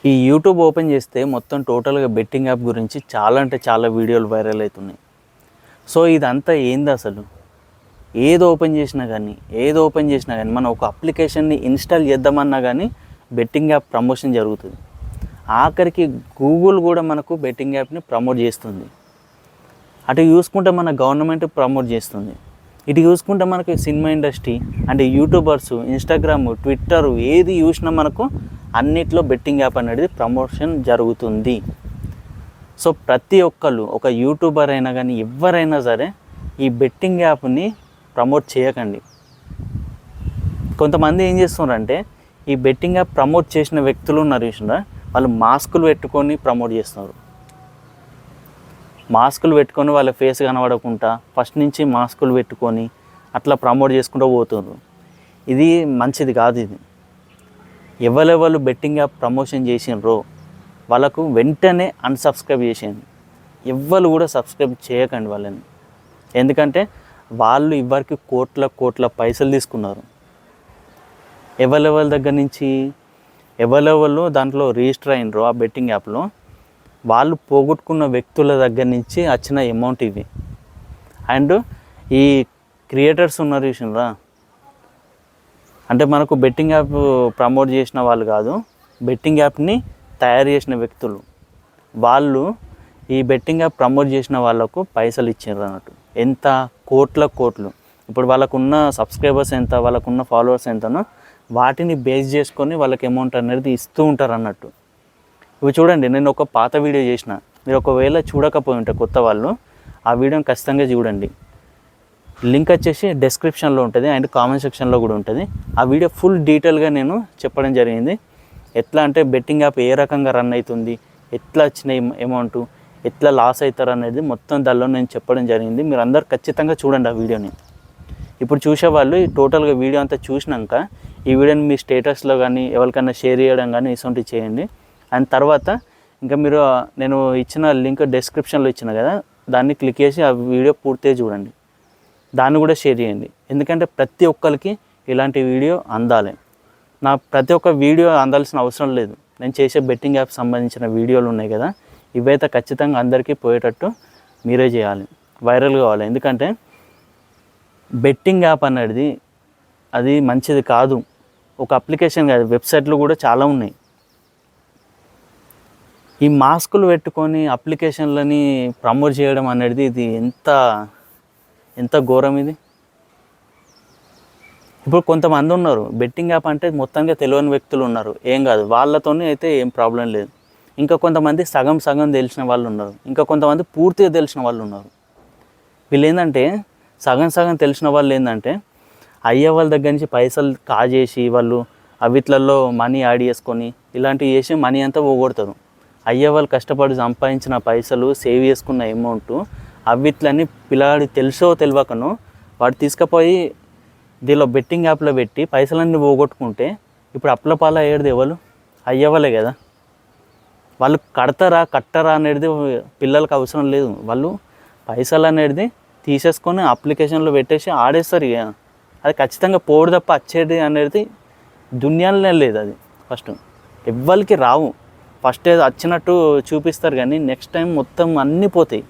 ఈ YouTube open చేస్తే మొత్తం టోటల్గా బెట్టింగ్ యాప్ గురించి చాలా అంటే చాలా వీడియోలు వైరల్ అవుతున్నాయి. సో ఇదంతా ఏంది అసలు? ఏది ఓపెన్ చేసినా కానీ మనం ఒక అప్లికేషన్ని ఇన్స్టాల్ చేద్దామన్నా కానీ బెట్టింగ్ యాప్ ప్రమోషన్ జరుగుతుంది. ఆఖరికి గూగుల్ కూడా మనకు బెట్టింగ్ యాప్ని ప్రమోట్ చేస్తుంది. అటు చూసుకుంటే మన గవర్నమెంట్ ప్రమోట్ చేస్తుంది. ఇటు చూసుకుంటే మనకు సినిమా ఇండస్ట్రీ అంటే యూట్యూబర్స్, ఇన్స్టాగ్రామ్, ట్విట్టర్ ఏది చూసినా మనకు అన్నిట్లో బెట్టింగ్ యాప్ అనేది ప్రమోషన్ జరుగుతుంది. సో ప్రతి ఒక్కళ్ళు, ఒక యూట్యూబర్ అయినా కానీ ఎవరైనా సరే ఈ బెట్టింగ్ యాప్ని ప్రమోట్ చేయకండి. కొంతమంది ఏం చేస్తున్నారంటే ఈ బెట్టింగ్ యాప్ ప్రమోట్ చేసిన వ్యక్తులు ఉన్నారు చూసినా, వాళ్ళు మాస్కులు పెట్టుకొని ప్రమోట్ చేస్తున్నారు. మాస్కులు పెట్టుకొని వాళ్ళ ఫేస్ కనబడకుండా ఫస్ట్ నుంచి మాస్కులు పెట్టుకొని అట్లా ప్రమోట్ చేసుకుంటూ పోతున్నారు. ఇది మంచిది కాదు. ఇది ఎవరెవరు బెట్టింగ్ యాప్ ప్రమోషన్ చేసినారో వాళ్ళకు వెంటనే అన్సబ్స్క్రైబ్ చేసేయండి. ఎవ్వరు కూడా సబ్స్క్రైబ్ చేయకండి వాళ్ళని. ఎందుకంటే వాళ్ళు ఇవరికి కోట్ల పైసలు తీసుకున్నారు. ఎవరెవరి దగ్గర నుంచి ఎవరెవరు దాంట్లో రిజిస్టర్ అయినరో ఆ బెట్టింగ్ యాప్లో వాళ్ళు పోగొట్టుకున్న వ్యక్తుల దగ్గర నుంచి వచ్చిన అమౌంట్ ఇవి. అండ్ ఈ క్రియేటర్స్ ఉన్నారు చూసినరా, అంటే మనకు బెట్టింగ్ యాప్ ప్రమోట్ చేసిన వాళ్ళు కాదు, బెట్టింగ్ యాప్ని తయారు చేసిన వ్యక్తులు. వాళ్ళు ఈ బెట్టింగ్ యాప్ ప్రమోట్ చేసిన వాళ్ళకు పైసలు ఇచ్చారు అన్నట్టు. ఎంత? కోట్లు. ఇప్పుడు వాళ్ళకున్న సబ్స్క్రైబర్స్ ఎంత, వాళ్ళకున్న ఫాలోవర్స్ ఎంతనో వాటిని బేస్ చేసుకొని వాళ్ళకి అమౌంట్ అనేది ఇస్తూ ఉంటారు అన్నట్టు. ఇవి చూడండి, నేను ఒక పాత వీడియో చేసిన, మీరు ఒకవేళ చూడకపోయి ఉంటే కొత్త వాళ్ళు ఆ వీడియోని ఖచ్చితంగా చూడండి. లింక్ వచ్చేసి డిస్క్రిప్షన్లో ఉంటుంది అండ్ కామెంట్ సెక్షన్లో కూడా ఉంటుంది. ఆ వీడియో ఫుల్ డీటెయిల్గా నేను చెప్పడం జరిగింది. ఎట్లా అంటే బెట్టింగ్ యాప్ ఏ రకంగా రన్ అవుతుంది, ఎట్లా వచ్చిన అమౌంట్, ఎట్లా లాస్ అవుతారు అనేది మొత్తం దానిలో నేను చెప్పడం జరిగింది. మీరు అందరు ఖచ్చితంగా చూడండి ఆ వీడియోని. ఇప్పుడు చూసేవాళ్ళు ఈ టోటల్గా వీడియో అంతా చూసినాక ఈ వీడియోని మీ స్టేటస్లో కానీ ఎవరికైనా షేర్ చేయడం కానీ ఇటువంటివి చేయండి. అండ్ తర్వాత ఇంకా మీరు నేను ఇచ్చిన లింక్ డిస్క్రిప్షన్లో ఇచ్చిన కదా, దాన్ని క్లిక్ చేసి ఆ వీడియో పూర్తిగా చూడండి. దాన్ని కూడా షేర్ చేయండి. ఎందుకంటే ప్రతి ఒక్కరికి ఇలాంటి వీడియో అందాలి. నా ప్రతి ఒక్క వీడియో అందాల్సిన అవసరం లేదు. నేను చేసే బెట్టింగ్ యాప్ సంబంధించిన వీడియోలు ఉన్నాయి కదా, ఇవైతే ఖచ్చితంగా అందరికీ పోయేటట్టు మీరే చేయాలి, వైరల్ కావాలి. ఎందుకంటే బెట్టింగ్ యాప్ అనేది అది మంచిది కాదు. ఒక అప్లికేషన్ కాదు, వెబ్సైట్లు కూడా చాలా ఉన్నాయి. ఈ మాస్కులు పెట్టుకొని అప్లికేషన్లని ప్రమోట్ చేయడం అనేది ఇది ఎంత ఘోరం ఇది. ఇప్పుడు కొంతమంది ఉన్నారు బెట్టింగ్ యాప్ అంటే మొత్తంగా తెలియని వ్యక్తులు ఉన్నారు, ఏం కాదు, వాళ్ళతోనే అయితే ఏం ప్రాబ్లం లేదు. ఇంకా కొంతమంది సగం తెలిసిన వాళ్ళు ఉన్నారు, ఇంకా కొంతమంది పూర్తిగా తెలిసిన వాళ్ళు ఉన్నారు. వీళ్ళు ఏంటంటే సగం తెలిసిన వాళ్ళు ఏంటంటే అయ్యే వాళ్ళ దగ్గర నుంచి పైసలు కాజేసి వాళ్ళు అవిట్లలో మనీ యాడ్ చేసుకొని ఇలాంటివి చేసి మనీ అంతా పోగొడతారు. అయ్యే వాళ్ళు కష్టపడి సంపాదించిన పైసలు, సేవ్ చేసుకున్న అమౌంట్ అవిట్లన్నీ పిల్లాడి తెలుసో తెలియకనో వాడు తీసుకుపోయి దీనిలో బెట్టింగ్ యాప్లో పెట్టి పైసలన్నీ పోగొట్టుకుంటే ఇప్పుడు అప్లపాల అయ్యేది ఎవరు? అయ్యేవాళ్ళే కదా. వాళ్ళు కట్టరా అనేది పిల్లలకు అవసరం లేదు. వాళ్ళు పైసలు అనేది తీసేసుకొని అప్లికేషన్లో పెట్టేసి ఆడేస్తారు. ఇక అది ఖచ్చితంగా పోడు తప్ప వచ్చేది అనేది దునియాలోనే లేదు. అది ఫస్ట్ ఎవ్వరికి రావు. ఫస్ట్ ఏదో వచ్చినట్టు చూపిస్తారు కానీ నెక్స్ట్ టైం మొత్తం అన్నీ పోతాయి.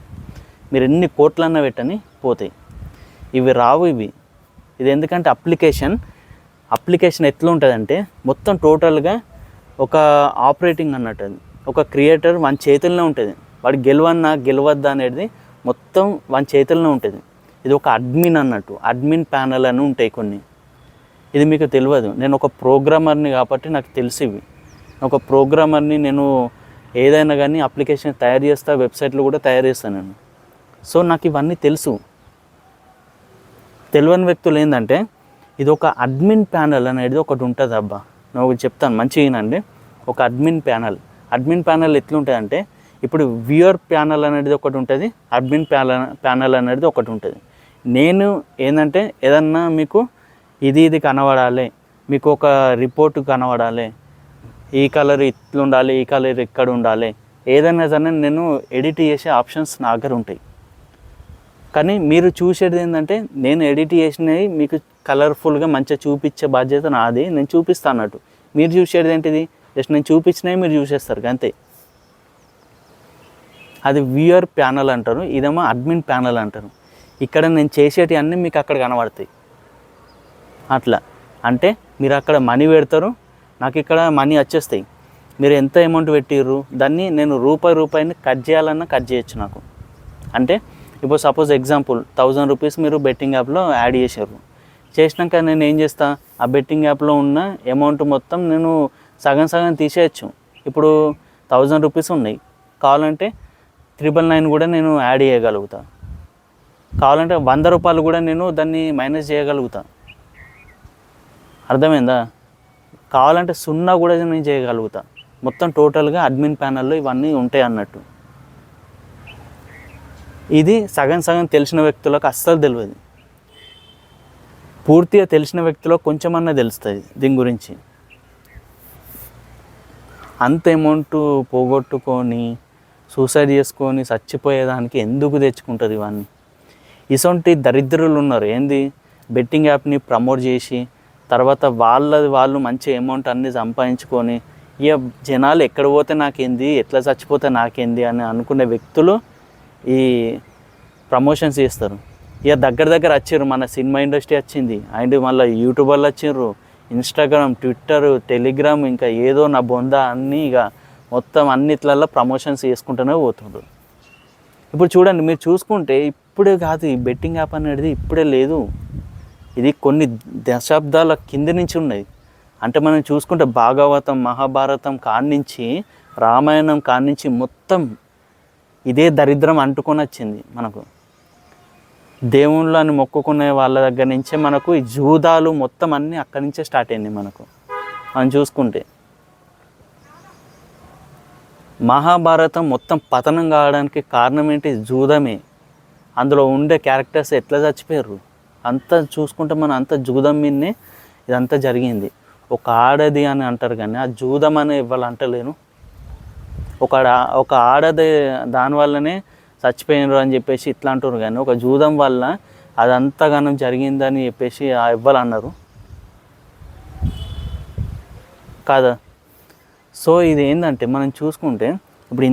మీరు ఎన్ని కోట్లన్నా పెట్టని పోతాయి. ఇవి రావు. ఇది ఎందుకంటే అప్లికేషన్ ఎట్లా ఉంటుందంటే మొత్తం టోటల్గా ఒక ఆపరేటింగ్ అన్నట్టు. అది ఒక క్రియేటర్ వాని చేతుల్లోనే ఉంటుంది. వాడు గెలవద్దా అనేది మొత్తం వాని చేతుల్లోనే ఉంటుంది. ఇది ఒక అడ్మిన్ అన్నట్టు, అడ్మిన్ ప్యానల్ అని ఉంటాయి కొన్ని. ఇది మీకు తెలియదు. నేను ఒక ప్రోగ్రామర్ని కాబట్టి నాకు తెలిసి ఒక ప్రోగ్రామర్ని, నేను ఏదైనా కానీ అప్లికేషన్ తయారు చేస్తా, వెబ్సైట్లు కూడా తయారు చేస్తాను నేను. సో నాకు ఇవన్నీ తెలుసు. తెలియని వ్యక్తులు ఏంటంటే ఇది ఒక అడ్మిన్ ప్యానల్ అనేది ఒకటి ఉంటుంది. అబ్బా నేను ఒకటి చెప్తాను మంచిగా వినండి. ఒక అడ్మిన్ ప్యానల్ ఎట్లుంటుందంటే ఇప్పుడు వ్యూయర్ ప్యానల్ అనేది ఒకటి ఉంటుంది, అడ్మిన్ ప్యానల్ అనేది ఒకటి ఉంటుంది. నేను ఏంటంటే ఏదన్నా మీకు ఇది కనబడాలి, మీకు ఒక రిపోర్ట్ కనబడాలి, ఈ కలర్ ఇట్లుండాలి, ఈ కలర్ ఇక్కడ ఉండాలి, ఏదైనా సరే నేను ఎడిట్ చేసే ఆప్షన్స్ నా దగ్గర ఉంటాయి. కానీ మీరు చూసేది ఏంటంటే నేను ఎడిట్ చేసినవి మీకు కలర్ఫుల్గా మంచిగా చూపించే బాధ్యత నాది, నేను చూపిస్తాను అన్నట్టు. మీరు చూసేది ఏంటిది జస్ట్ నేను చూపించినవి మీరు చూసేస్తారు అంతే. అది వ్యూయర్ ప్యానల్ అంటారు, ఇదేమో అడ్మిన్ ప్యానల్ అంటారు. ఇక్కడ నేను చేసేటివి అన్నీ మీకు అక్కడ కనబడతాయి. అట్లా అంటే మీరు అక్కడ మనీ పెడతారు, నాకు ఇక్కడ మనీ వచ్చేస్తాయి. మీరు ఎంత అమౌంట్ పెట్టిర్రు దాన్ని నేను రూపాయిని కట్ చేయాలన్నా కట్ చేయొచ్చు నాకు. అంటే ఇప్పుడు సపోజ్ ఎగ్జాంపుల్ 1000 రూపీస్ మీరు బెట్టింగ్ యాప్లో యాడ్ చేశారు. చేసినాక నేను ఏం చేస్తా, ఆ బెట్టింగ్ యాప్లో ఉన్న అమౌంట్ మొత్తం నేను సగం తీసేయచ్చు. ఇప్పుడు 1000 రూపీస్ ఉన్నాయి, కావాలంటే 999 కూడా నేను యాడ్ చేయగలుగుతా. కావాలంటే 100 రూపాయలు కూడా నేను దాన్ని మైనస్ చేయగలుగుతా. అర్థమైందా? కావాలంటే 0 కూడా నేను చేయగలుగుతా. మొత్తం టోటల్గా అడ్మిన్ ప్యానల్లో ఇవన్నీ ఉంటాయి అన్నట్టు. ఇది సగం తెలిసిన వ్యక్తులకు అస్సలు తెలియదు. పూర్తిగా తెలిసిన వ్యక్తులకు కొంచెమన్నా తెలుస్తుంది దీని గురించి. అంత అమౌంట్ పోగొట్టుకొని సూసైడ్ చేసుకొని చచ్చిపోయేదానికి ఎందుకు తెచ్చుకుంటారు ఇవన్నీ? ఇటువంటి దరిద్రులు ఉన్నారు. ఏంది, బెట్టింగ్ యాప్ని ప్రమోట్ చేసి తర్వాత వాళ్ళు మంచి అమౌంట్ అన్నీ సంపాదించుకొని ఇక జనాలు ఎక్కడ పోతే నాకేంది, ఎట్లా చచ్చిపోతే నాకేంది అని అనుకునే వ్యక్తులు ఈ ప్రమోషన్స్ చేస్తారు. ఇక దగ్గర వచ్చారు, మన సినిమా ఇండస్ట్రీ వచ్చింది, అండ్ మళ్ళీ యూట్యూబర్లు వచ్చారు, ఇన్స్టాగ్రామ్, ట్విట్టర్, టెలిగ్రామ్, ఇంకా ఏదో నా బొంద అన్నీ ఇక మొత్తం అన్నిట్లలో ప్రమోషన్స్ చేసుకుంటూనే పోతుండ్రు. ఇప్పుడు చూడండి, మీరు చూసుకుంటే ఇప్పుడే కాదు ఈ బెట్టింగ్ యాప్ అనేది, ఇప్పుడే లేదు. ఇది కొన్ని దశాబ్దాల కింద నుంచి ఉన్నది. అంటే మనం చూసుకుంటే భాగవతం, మహాభారతం కాడ్నుంచి, రామాయణం కాడ్నుంచి మొత్తం ఇదే దరిద్రం అంటుకొని వచ్చింది మనకు. దేవుళ్ళని మొక్కుకునే వాళ్ళ దగ్గర నుంచే మనకు ఈ జూదాలు మొత్తం అన్నీ అక్కడి నుంచే స్టార్ట్ అయింది మనకు. మనం చూసుకుంటే మహాభారతం మొత్తం పతనం కావడానికి కారణం ఏంటి? జూదమే. అందులో ఉండే క్యారెక్టర్స్ ఎట్లా చచ్చిపోయారు అంతా చూసుకుంటే మనం అంత జూదం మీదనే ఇదంతా జరిగింది. ఒక ఆడది అని అంటారు కానీ ఆ జూదం అని ఇవ్వాలి అంటలేను. ఒక ఆడది దానివల్లనే చచ్చిపోయినారు అని చెప్పేసి ఇట్లా అంటారు కానీ ఒక జూదం వల్ల అదంతగానం జరిగిందని చెప్పేసి ఇవ్వాలన్నారు కాదా? సో ఇది ఏంటంటే మనం చూసుకుంటే ఇప్పుడు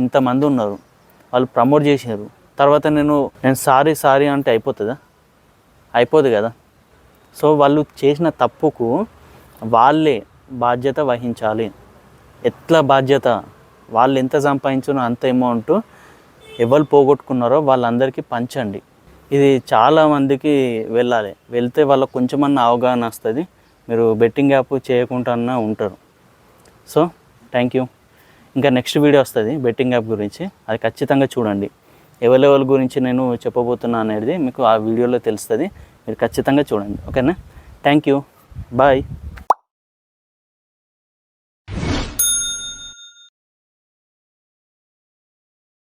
ఇంతమంది ఉన్నారు, వాళ్ళు ప్రమోట్ చేశారు. తర్వాత నేను సారీ అంటే అయిపోతుందా? అయిపోదు కదా. సో వాళ్ళు చేసిన తప్పుకు వాళ్ళే బాధ్యత వహించాలి. ఎట్లా బాధ్యత? వాళ్ళు ఎంత సంపాదించునో అంత అమౌంట్ ఎవరు పోగొట్టుకున్నారో వాళ్ళందరికీ పంచండి. ఇది చాలామందికి వెళ్ళాలి. వెళ్తే వాళ్ళకు కొంచెమన్నా అవగాహన వస్తుంది. మీరు బెట్టింగ్ యాప్ చేయకుండా ఉంటారు. So thank you. ఇంకా నెక్స్ట్ వీడియో వస్తుంది బెట్టింగ్ యాప్ గురించి, అది ఖచ్చితంగా చూడండి. ఎవరెవరి గురించి నేను చెప్పబోతున్నా అనేది మీకు ఆ వీడియోలో తెలుస్తుంది. మీరు ఖచ్చితంగా చూడండి. ఓకేనా? Thank you. బాయ్.